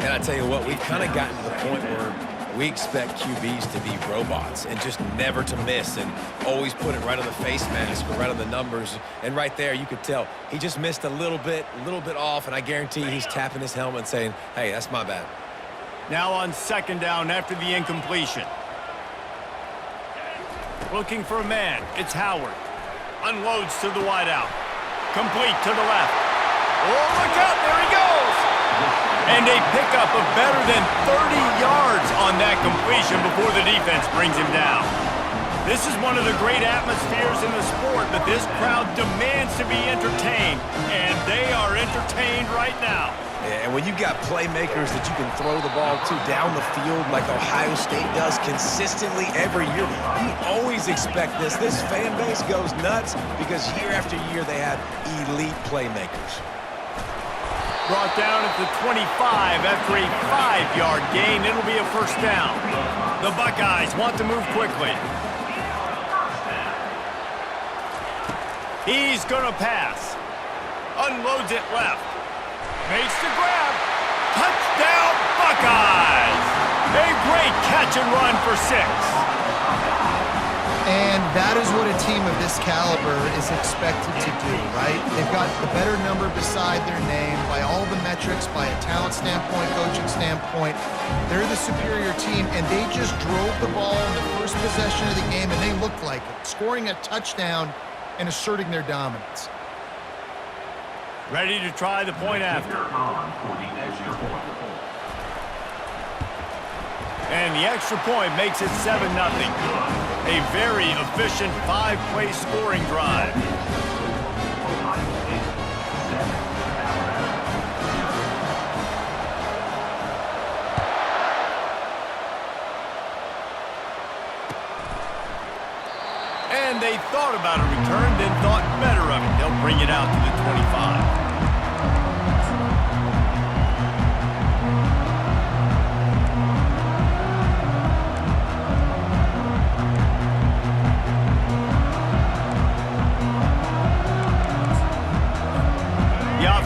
And I tell you what, we've kind of gotten to the point where we expect QBs to be robots and just never to miss and always put it right on the face mask or right on the numbers. And right there, you could tell he just missed a little bit off, and I guarantee he's tapping his helmet saying, hey, that's my bad. Now on second down after the incompletion. Looking for a man. It's Howard. Unloads to the wideout. Complete to the left. Oh, look out. There he goes. And a pickup of better than 30 yards on that completion before the defense brings him down. This is one of the great atmospheres in the sport, but this crowd demands to be entertained, and they are entertained right now. Yeah, and when you've got playmakers that you can throw the ball to down the field like Ohio State does consistently every year, you always expect this. This fan base goes nuts because year after year they have elite playmakers. Brought down at the 25 after a 5-yard gain. It'll be a first down. The Buckeyes want to move quickly. He's going to pass. Unloads it left. Makes the grab. Touchdown, Buckeyes! A great catch and run for 6. And that is what a team of this caliber is expected to do, right? They've got the better number beside their name by all the metrics, by a talent standpoint, coaching standpoint. They're the superior team, and they just drove the ball in the first possession of the game, and they looked like it, scoring a touchdown and asserting their dominance. Ready to try the point after. And the extra point makes it 7-0. A very efficient 5-play scoring drive. And they thought about a return, then thought better of it. They'll bring it out to the 25.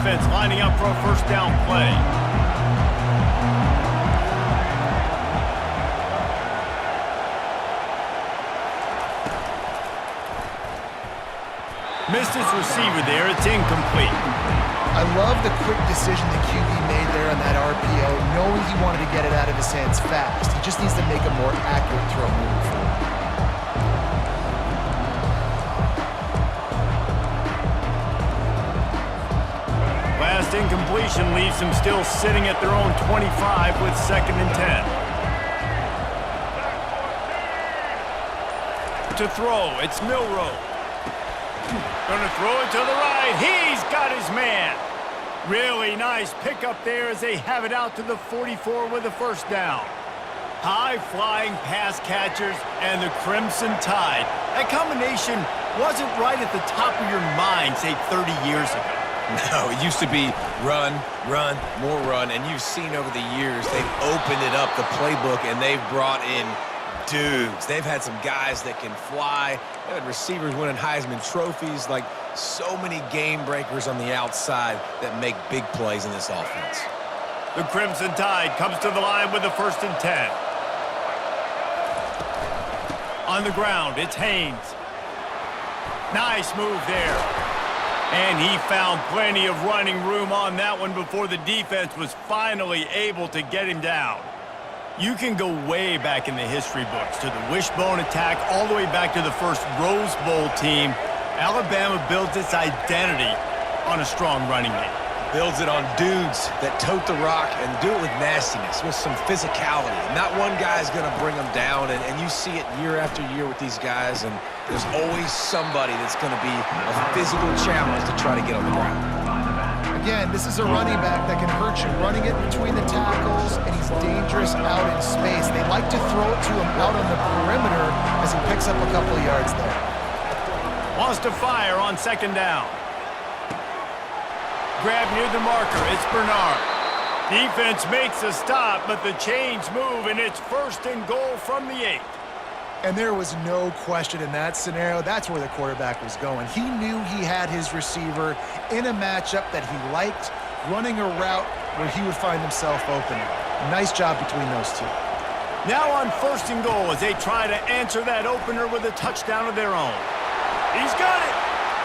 Offense lining up for a first down play. Missed his receiver there. It's incomplete. I love the quick decision the QB made there on that RPO, knowing he wanted to get it out of his hands fast. He just needs to make a more accurate throw moving forward. Last incompletion leaves them still sitting at their own 25 with 2nd and 10. To throw, it's Milroe. Gonna throw it to the right. He's got his man. Really nice pickup there as they have it out to the 44 with a first down. High-flying pass catchers and the Crimson Tide. That combination wasn't right at the top of your mind, say, 30 years ago. No, it used to be run, run, more run, and you've seen over the years they've opened it up, the playbook, and they've brought in dudes. They've had some guys that can fly. They've had receivers winning Heisman trophies, like so many game breakers on the outside that make big plays in this offense. The Crimson Tide comes to the line with a 1st and 10. On the ground, it's Haynes. Nice move there. And he found plenty of running room on that one before the defense was finally able to get him down. You can go way back in the history books to the wishbone attack all the way back to the first Rose Bowl team. Alabama builds its identity on a strong running game. Builds it on dudes that tote the rock and do it with nastiness, with some physicality. Not one guy's going to bring them down, and you see it year after year with these guys, and there's always somebody that's going to be a physical challenge to try to get on the ground. Again, this is a running back that can hurt you, running it between the tackles, and he's dangerous out in space. They like to throw it to him out on the perimeter as he picks up a couple of yards there. Wants to fire on 2nd down. Grab near the marker. It's Bernard. Defense makes a stop, but the chains move, and it's 1st and goal from the 8. And there was no question in that scenario. That's where the quarterback was going. He knew he had his receiver in a matchup that he liked, running a route where he would find himself open. Nice job between those two. Now on 1st and goal as they try to answer that opener with a touchdown of their own. He's got it!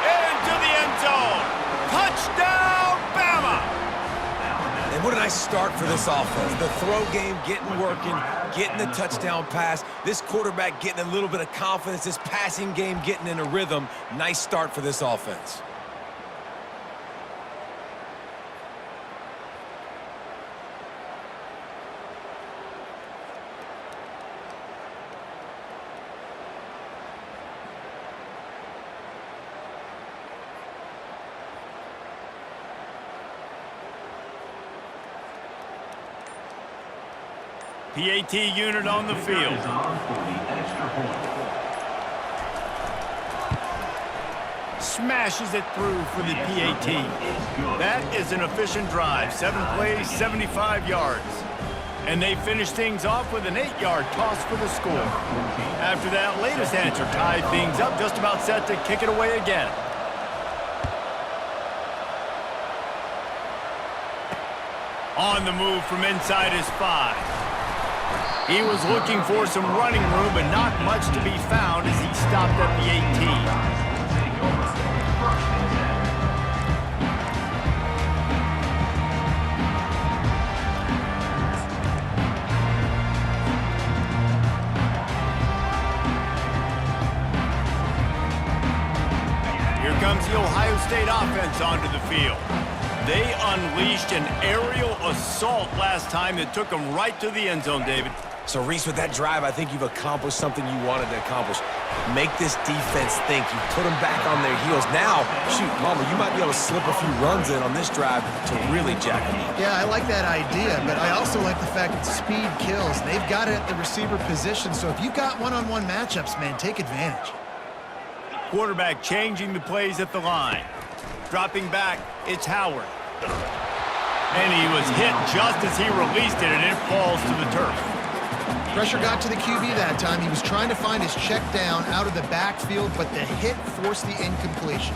Into the end zone! Touchdown, Bama! And what a nice start for this offense. The throw game getting working, getting the touchdown pass. This quarterback getting a little bit of confidence. This passing game getting in a rhythm. Nice start for this offense. PAT unit on the field. Smashes it through for the PAT. That is an efficient drive. 7 plays, 75 yards. And they finish things off with an 8-yard toss for the score. After that latest answer tied things up, just about set to kick it away again. On the move from inside his 5. He was looking for some running room, but not much to be found as he stopped at the 18. Here comes the Ohio State offense onto the field. They unleashed an aerial assault last time that took them right to the end zone, David. So, Reese, with that drive, I think you've accomplished something you wanted to accomplish. Make this defense think. You put them back on their heels. Now, shoot, Palmer, you might be able to slip a few runs in on this drive to really jack them up. Yeah, I like that idea, but I also like the fact that speed kills. They've got it at the receiver position, so if you've got one-on-one matchups, man, take advantage. Quarterback changing the plays at the line. Dropping back, it's Howard. And he was hit just as he released it, and it falls to the turf. Pressure got to the QB that time. He was trying to find his check down out of the backfield, but the hit forced the incompletion.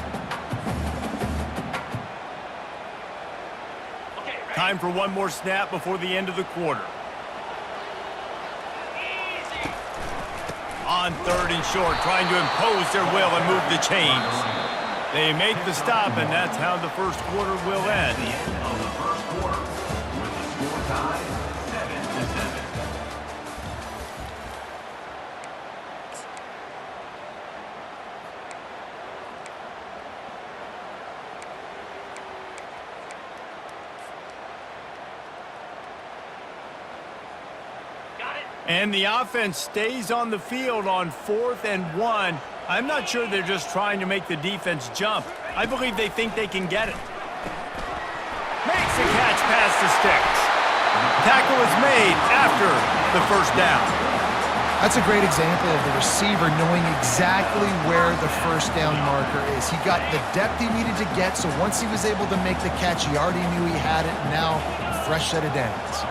Time for one more snap before the end of the quarter. On 3rd and short, trying to impose their will and move the chains. They make the stop, and that's how the first quarter will end. The end of the first quarter with the score tied 7-7. And the offense stays on the field on 4th and 1. I'm not sure they're just trying to make the defense jump. I believe they think they can get it. Makes a catch past the sticks. Tackle is made after the first down. That's a great example of the receiver knowing exactly where the first down marker is. He got the depth he needed to get, so once he was able to make the catch, he already knew he had it, and now a fresh set of downs.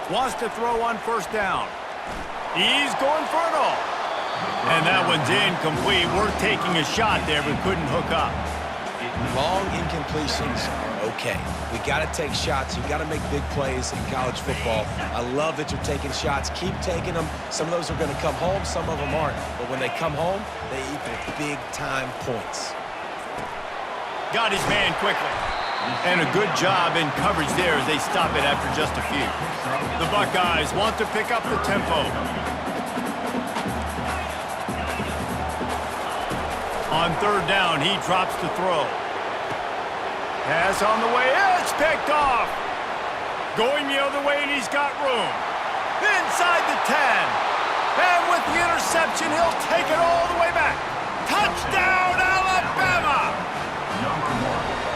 Wants to throw on first down. He's going for it all. And that one's incomplete. Worth taking a shot there, but couldn't hook up. Long incompletions are okay. We got to take shots. You got to make big plays in college football. I love that you're taking shots. Keep taking them. Some of those are going to come home. Some of them aren't. But when they come home, they equal big-time points. Got his man quickly. And a good job in coverage there as they stop it after just a few. The Buckeyes want to pick up the tempo. On 3rd down, he drops to throw. Pass on the way, it's picked off. Going the other way, and he's got room. Inside the 10. And with the interception, he'll take it all the way back. Touchdown, Alabama!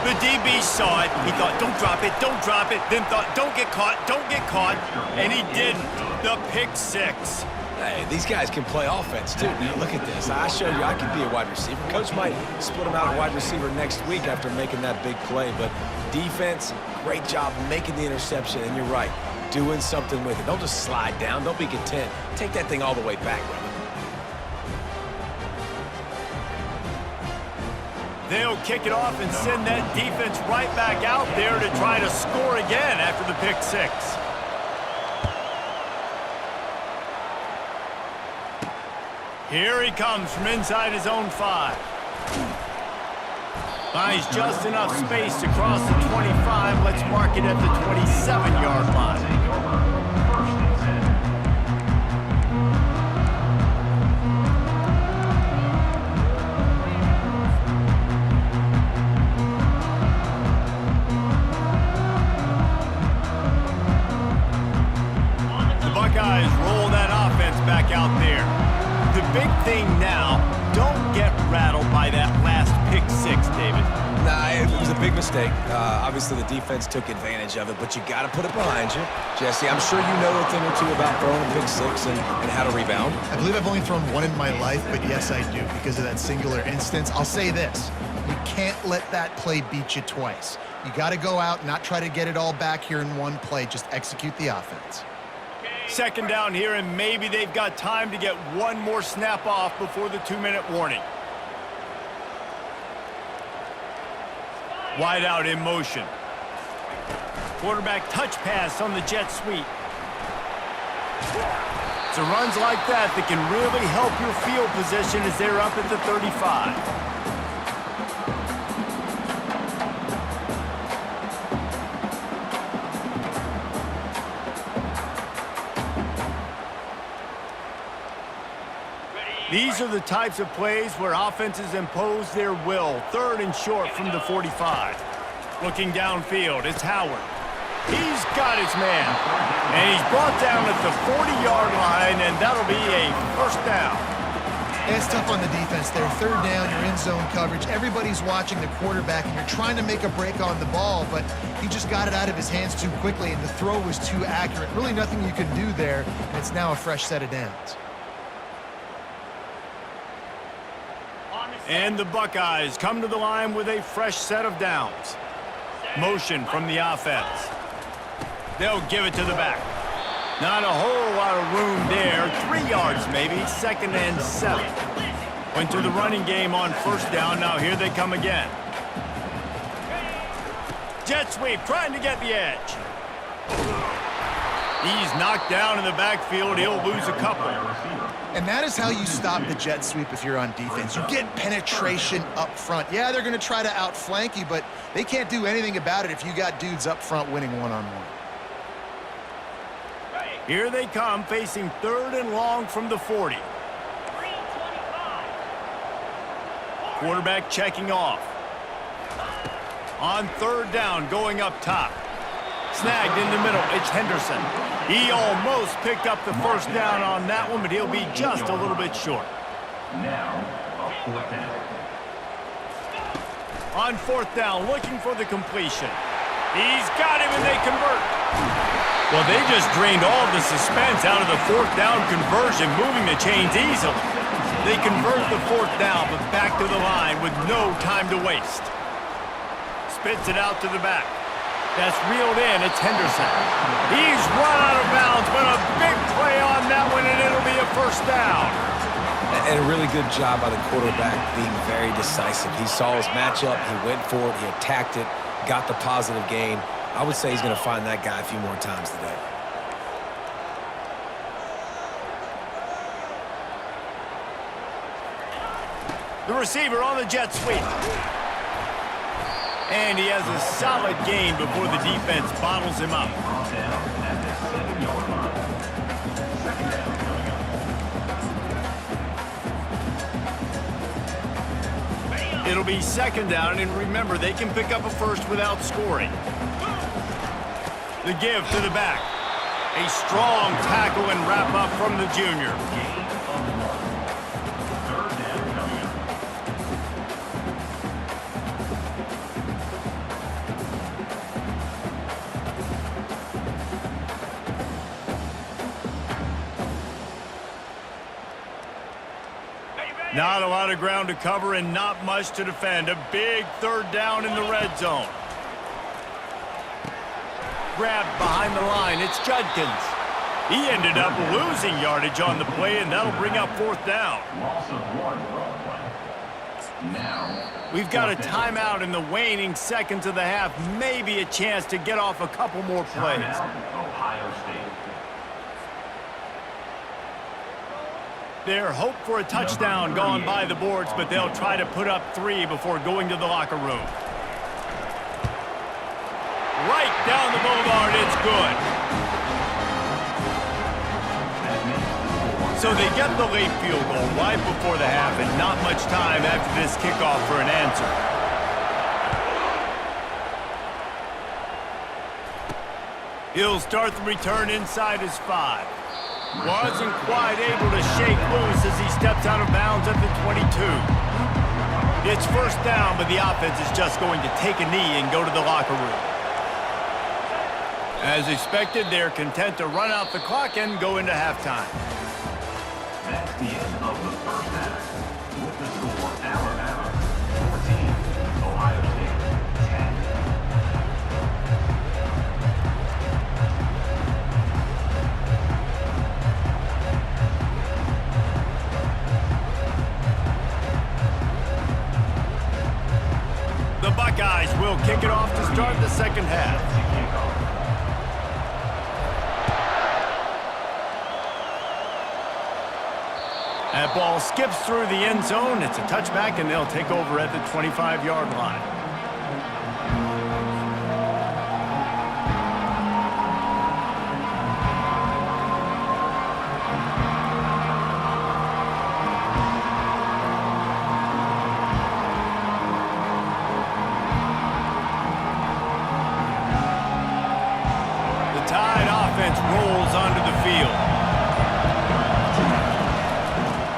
The DB saw it. He thought, don't drop it, don't drop it. Then thought, don't get caught, don't get caught. And he didn't. The pick 6. Hey, these guys can play offense, too. Now, look at this. I showed you I could be a wide receiver. Coach might split him out at wide receiver next week after making that big play. But defense, great job making the interception. And you're right, doing something with it. Don't just slide down. Don't be content. Take that thing all the way back, brother. They'll kick it off and send that defense right back out there to try to score again after the pick six. Here he comes from inside his own 5. Finds just enough space to cross the 25. Let's mark it at the 27-yard line. Roll that offense back out there. The big thing now, don't get rattled by that last pick six, David. Nah, it was a big mistake. Obviously, the defense took advantage of it, but you got to put it behind you. Jesse, I'm sure you know a thing or two about throwing a pick six and how to rebound. I believe I've only thrown one in my life, but yes, I do because of that singular instance. I'll say this. You can't let that play beat you twice. You got to go out, not try to get it all back here in one play. Just execute the offense. Second down here, and maybe they've got time to get one more snap off before the 2-minute warning. Wide out in motion. Quarterback touch pass on the jet sweep. So runs like that can really help your field position as they're up at the 35. These are the types of plays where offenses impose their will. 3rd and short from the 45. Looking downfield, it's Howard. He's got his man. And he's brought down at the 40-yard line, and that'll be a first down. It's tough on the defense there. 3rd down, you're in zone coverage. Everybody's watching the quarterback, and you're trying to make a break on the ball, but he just got it out of his hands too quickly, and the throw was too accurate. Really nothing you can do there, and it's now a fresh set of downs. And the Buckeyes come to the line with a fresh set of downs. Motion from the offense. They'll give it to the back. Not a whole lot of room there. 3 yards maybe. 2nd and 7. Went to the running game on first down. Now here they come again. Jet sweep trying to get the edge. He's knocked down in the backfield. He'll lose a couple. And that is how you stop the jet sweep if you're on defense. You get penetration up front. Yeah, they're going to try to outflank you, but they can't do anything about it if you got dudes up front winning one-on-one. Here they come, facing 3rd and long from the 40. Quarterback checking off. On 3rd down, going up top. Snagged in the middle, it's Henderson. He almost picked up the first down on that one, but he'll be just a little bit short. Now, a 4th down. On 4th down, looking for the completion. He's got him, and they convert. Well, they just drained all the suspense out of the 4th down conversion, moving the chains easily. They convert the 4th down, but back to the line with no time to waste. Spits it out to the back. That's reeled in. It's Henderson. He's run out of bounds, but a big play on that one, and it'll be a first down. And a really good job by the quarterback being very decisive. He saw his matchup. He went for it. He attacked it, got the positive gain. I would say he's going to find that guy a few more times today. The receiver on the jet sweep. And he has a solid gain before the defense bottles him up. It'll be 2nd down, and remember, they can pick up a first without scoring. The give to the back. A strong tackle and wrap up from the junior. Not a lot of ground to cover and not much to defend. A big 3rd down in the red zone. Grabbed behind the line. It's Judkins. He ended up losing yardage on the play, and that'll bring up 4th down. Loss of 1 on play. Now, We've got a timeout in the waning seconds of the half. Maybe a chance to get off a couple more plays. timeout, Ohio State. Their hope for a touchdown gone by the boards, but they'll try to put up 3 before going to the locker room. Right down the boulevard, it's good. So they get the late field goal right before the half and not much time after this kickoff for an answer. He'll start the return inside his 5. Wasn't quite able to shake loose as he steps out of bounds at the 22. It's first down, but the offense is just going to take a knee and go to the locker room. As expected, they're content to run out the clock and go into halftime. That's the end of the first half. With the score, Alabama 14, Ohio State 10. The Buckeyes will kick it off to start the second half. That ball skips through the end zone. It's a touchback, and they'll take over at the 25-yard line. The Tide offense rolls onto the field.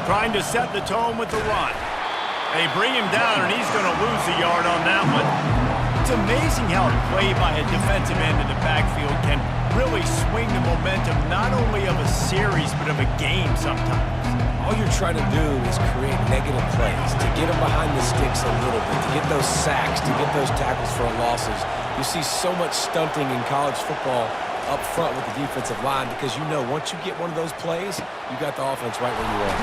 Trying to set the tone with the run. They bring him down, and he's going to lose a yard on that one. It's amazing how a play by a defensive end in the backfield can really swing the momentum not only of a series, but of a game sometimes. All you're trying to do is create negative plays, to get them behind the sticks a little bit, to get those sacks, to get those tackles for losses. You see so much stunting in college football up front with the defensive line because you know once you get one of those plays, you got the offense right where you are.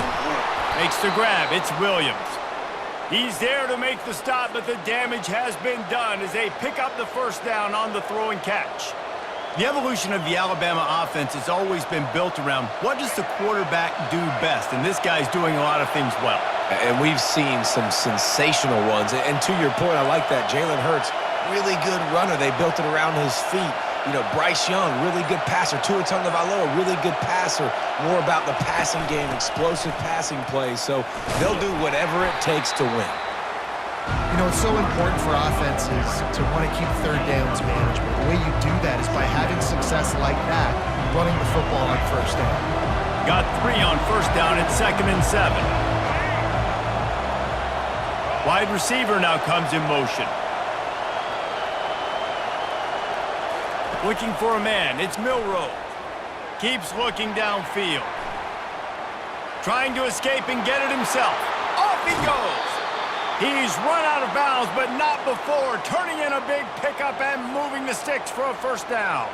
Makes the grab. It's Williams. He's there to make the stop, but the damage has been done as they pick up the first down on the throw and catch. The evolution of the Alabama offense has always been built around what does the quarterback do best, and this guy's doing a lot of things well. And we've seen some sensational ones. And to your point, I like that. Jalen Hurts, really good runner. They built it around his feet. You know, Bryce Young, really good passer. Tua Tagovailoa, really good passer. More about the passing game, explosive passing plays. So they'll do whatever it takes to win. You know, it's so important for offenses to want to keep third downs manageable. The way you do that is by having success like that, running the football on first down. Got 3 on first down at 2nd and 7. Wide receiver now comes in motion. Looking for a man. It's Milroe. Keeps looking downfield. Trying to escape and get it himself. Off he goes. He's run out of bounds, but not before. Turning in a big pickup and moving the sticks for a first down.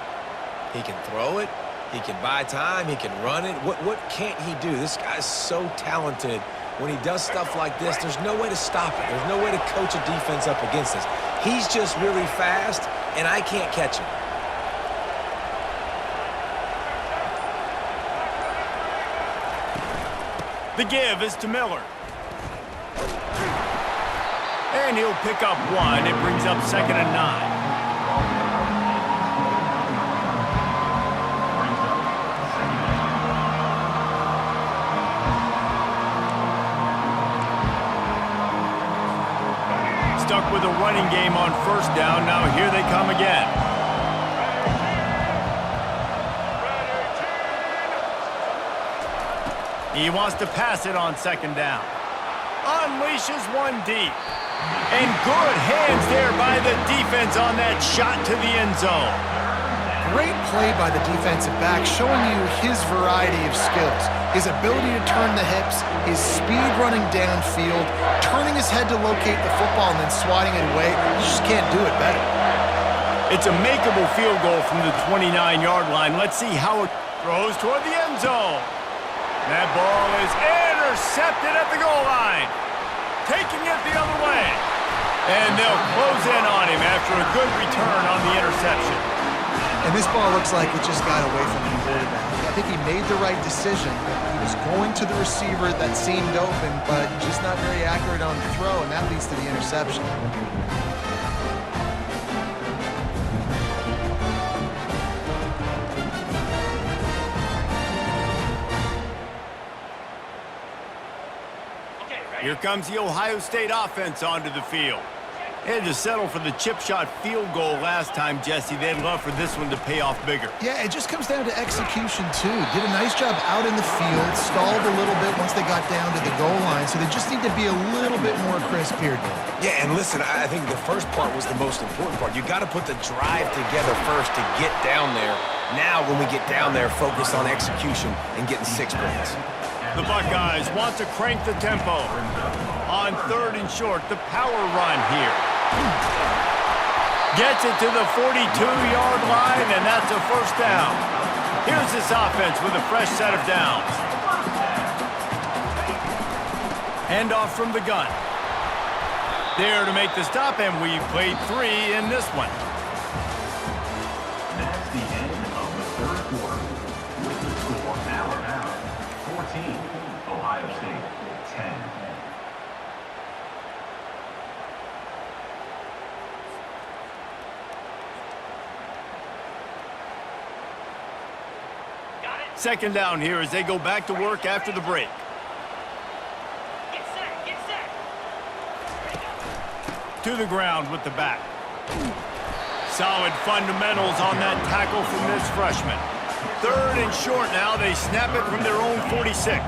He can throw it. He can buy time. He can run it. What can't he do? This guy's so talented. When he does stuff like this, there's no way to stop it. There's no way to coach a defense up against this. He's just really fast, and I can't catch him. The give is to Miller. And he'll pick up 1. It brings up 2nd and 9. Stuck with a running game on first down. Now here they come again. He wants to pass it on 2nd down. Unleashes one deep. And good hands there by the defense on that shot to the end zone. Great play by the defensive back, showing you his variety of skills. His ability to turn the hips, his speed running downfield, turning his head to locate the football and then swatting it away. You just can't do it better. It's a makeable field goal from the 29-yard line. Let's see how it throws toward the end zone. That ball is intercepted at the goal line. taking it the other way. And they'll close in on him after a good return on the interception. And this ball looks like it just got away from the quarterback. I think he made the right decision. He was going to the receiver that seemed open, but just not very accurate on the throw, and that leads to the interception. Here comes the Ohio State offense onto the field. They had to settle for the chip shot field goal last time, Jesse. They'd love for this one to pay off bigger. Yeah, it just comes down to execution, too. Did a nice job out in the field, stalled a little bit once they got down to the goal line, so they just need to be a little bit more crisp here, Dave. Yeah, and listen, I think the first part was the most important part. You got to put the drive together first to get down there. Now, when we get down there, focus on execution and getting 6 points. The Buckeyes want to crank the tempo. On 3rd and short, the power run here. Gets it to the 42-yard line, and that's a first down. Here's this offense with a fresh set of downs. Handoff from the gun. There to make the stop, and we played 3 in this one. That's the end of the third quarter. With the score, Alabama 14, Ohio State 10. Second down here as they go back to work after the break. Get set. To the ground with the back. Solid fundamentals on that tackle from this freshman. 3rd and short now. They snap it from their own 46.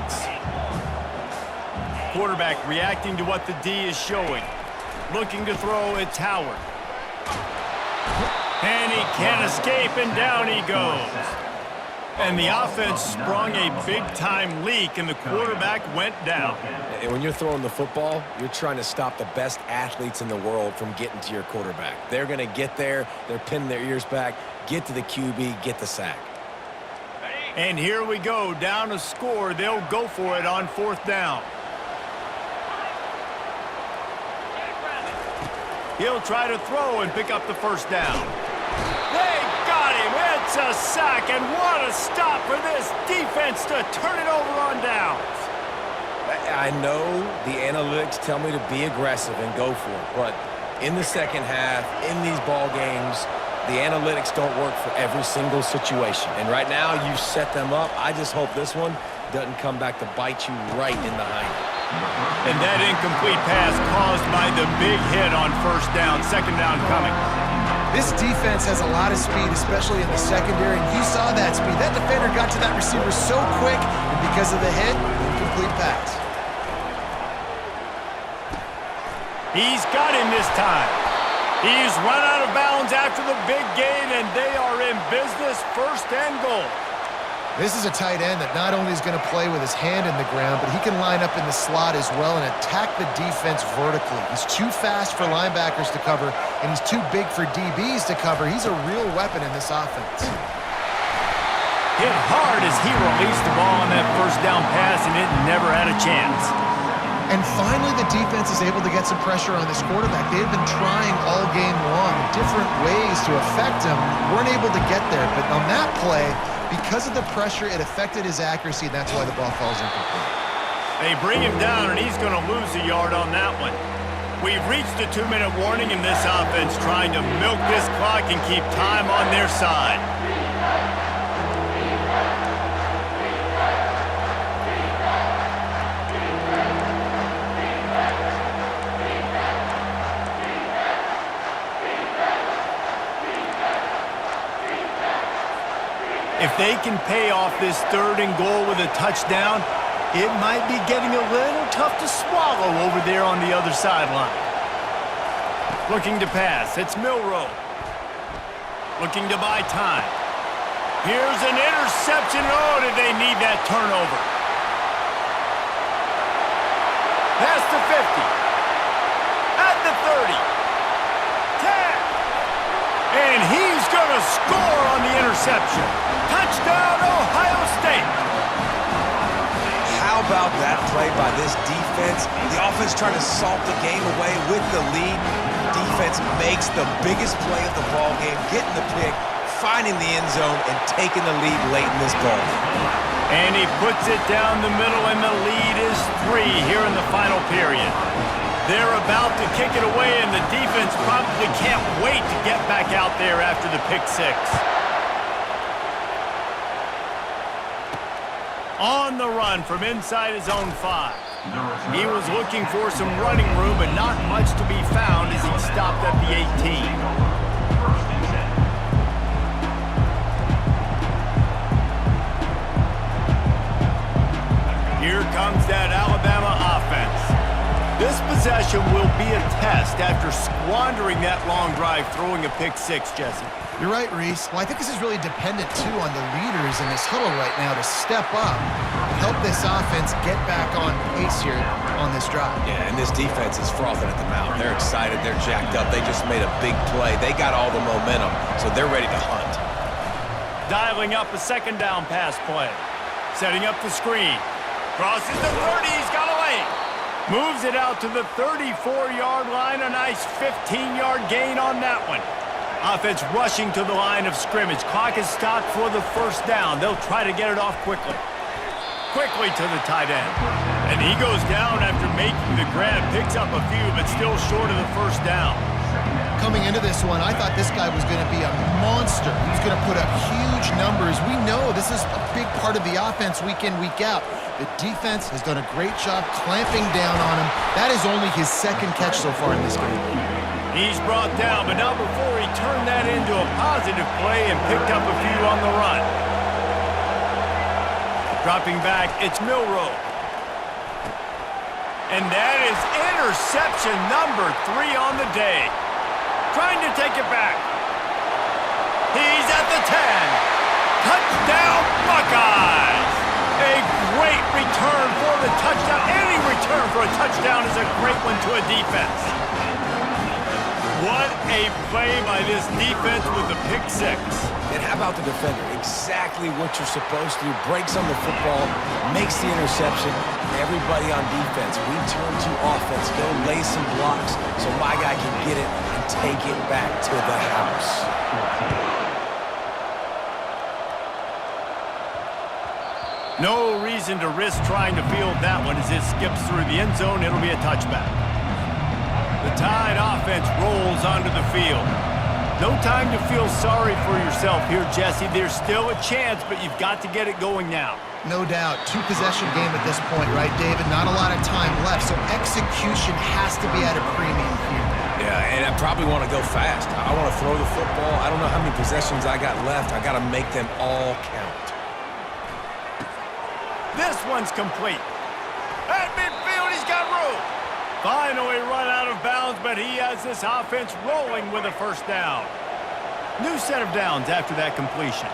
Quarterback reacting to what the D is showing. Looking to throw, it's Howard. And he can't escape, and down he goes. And the offense sprung a big-time leak, and the quarterback went down. And when you're throwing the football, you're trying to stop the best athletes in the world from getting to your quarterback. They're going to get there. They're pinning their ears back, get to the QB, get the sack. And here we go, down a score. They'll go for it on 4th down. He'll try to throw and pick up the first down. They got him. It's a sack, and what a stop for this defense to turn it over on downs. I know the analytics tell me to be aggressive and go for it, but in the second half, in these ball games, the analytics don't work for every single situation. And right now, you've set them up. I just hope this one doesn't come back to bite you right in the hind. And that incomplete pass caused by the big hit on 1st down. 2nd down coming. This defense has a lot of speed, especially in the secondary, and you saw that speed. That defender got to that receiver so quick, and because of the hit, incomplete pass. He's got him this time. He's run out of bounds after the big gain, and they are in business, 1st and goal. This is a tight end that not only is going to play with his hand in the ground, but he can line up in the slot as well and attack the defense vertically. He's too fast for linebackers to cover, and he's too big for DBs to cover. He's a real weapon in this offense. Hit hard as he released the ball on that 1st down pass, and it never had a chance. And finally, the defense is able to get some pressure on this quarterback. They've been trying all game long different ways to affect him. Weren't able to get there, but on that play, because of the pressure, it affected his accuracy, and that's why the ball falls incomplete. They bring him down, and he's going to lose a yard on that one. We've reached a 2-minute warning in this offense, trying to milk this clock and keep time on their side. If they can pay off this 3rd and goal with a touchdown, it might be getting a little tough to swallow over there on the other sideline. Looking to pass, it's Milroe. Looking to buy time. Here's an interception. Oh, did they need that turnover? Past the 50. At the 30. 10. And he's going to score on the interception. Touchdown, Ohio State. How about that play by this defense? The offense trying to salt the game away with the lead. Defense makes the biggest play of the ball game, getting the pick, finding the end zone, and taking the lead late in this ball game. And he puts it down the middle, and the lead is 3 here in the final period. They're about to kick it away, and the defense probably can't wait to get back out there after the pick 6. On the run from inside his own 5. He was looking for some running room, but not much to be found as he stopped at the 18. Here comes that Alabama offense. This possession will be a test after squandering that long drive throwing a pick 6, Jesse. You're right, Reese. Well, I think this is really dependent, too, on the leaders in this huddle right now to step up and help this offense get back on pace here on this drive. Yeah, and this defense is frothing at the mouth. They're excited. They're jacked up. They just made a big play. They got all the momentum, so they're ready to hunt. Dialing up a second down pass play. Setting up the screen. Crosses the 30. He's got a lane. Moves it out to the 34-yard line. A nice 15-yard gain on that one. Offense rushing to the line of scrimmage. Clock is stopped for the first down. They'll try to get it off quickly. Quickly to the tight end. And he goes down after making the grab. Picks up a few, but still short of the first down. Coming into this one, I thought this guy was going to be a monster. He was going to put up huge numbers. We know this is a big part of the offense week in, week out. The defense has done a great job clamping down on him. That is only his second catch so far in this game. He's brought down, but not before he turned that into a positive play and picked up a few on the run. Dropping back, it's Milroe. And that is interception number 3 on the day. Trying to take it back. He's at the 10. Touchdown, Buckeyes! A great return for the touchdown. Any return for a touchdown is a great one to a defense. What a play by this defense with the pick 6. And how about the defender? Exactly what you're supposed to do. Breaks on the football, makes the interception. Everybody on defense, we turn to offense. Go lay some blocks so my guy can get it and take it back to the house. No reason to risk trying to field that one as it skips through the end zone. It'll be a touchback. The Tide offense rolls onto the field. No time to feel sorry for yourself here, Jesse. There's still a chance, but you've got to get it going now. No doubt. 2-possession game at this point, right, David? Not a lot of time left, so execution has to be at a premium here. Yeah, and I probably want to go fast. I want to throw the football. I don't know how many possessions I got left. I got to make them all count. This one's complete. At midfield, he's got room. Finally run out of bounds, but he has this offense rolling with a first down. New set of downs after that completion.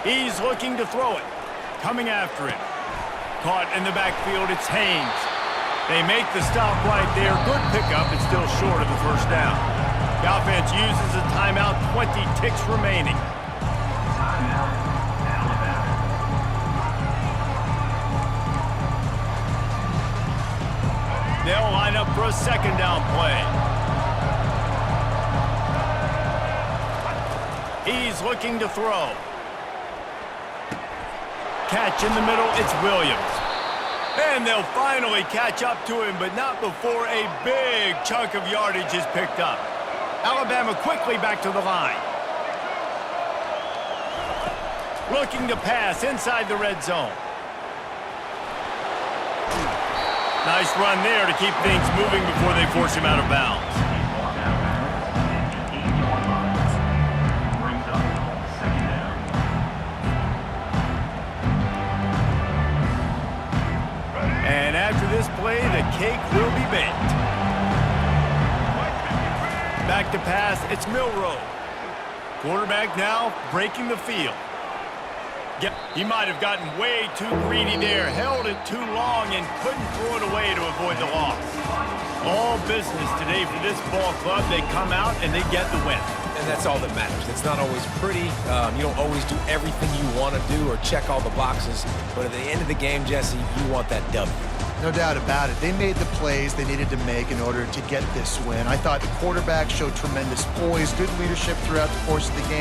He's looking to throw it. Coming after him. Caught in the backfield, it's Haynes. They make the stop right there. Good pickup, it's still short of the first down. The offense uses a timeout, 20 ticks remaining. They'll line up for a second down play. He's looking to throw. Catch in the middle, it's Williams. And they'll finally catch up to him, but not before a big chunk of yardage is picked up. Alabama quickly back to the line. Looking to pass inside the red zone. Nice run there to keep things moving before they force him out of bounds. And after this play, the cake will be baked. Back to pass, it's Milroe. Quarterback now breaking the field. Yep, he might have gotten way too greedy there, held it too long, and couldn't throw it away to avoid the loss. All business today for this ball club. They come out and they get the win. And that's all that matters. It's not always pretty. You don't always do everything you want to do or check all the boxes. But at the end of the game, Jesse, you want that W. No doubt about it. They made the plays they needed to make in order to get this win. I thought the quarterback showed tremendous poise, good leadership throughout the course of the game.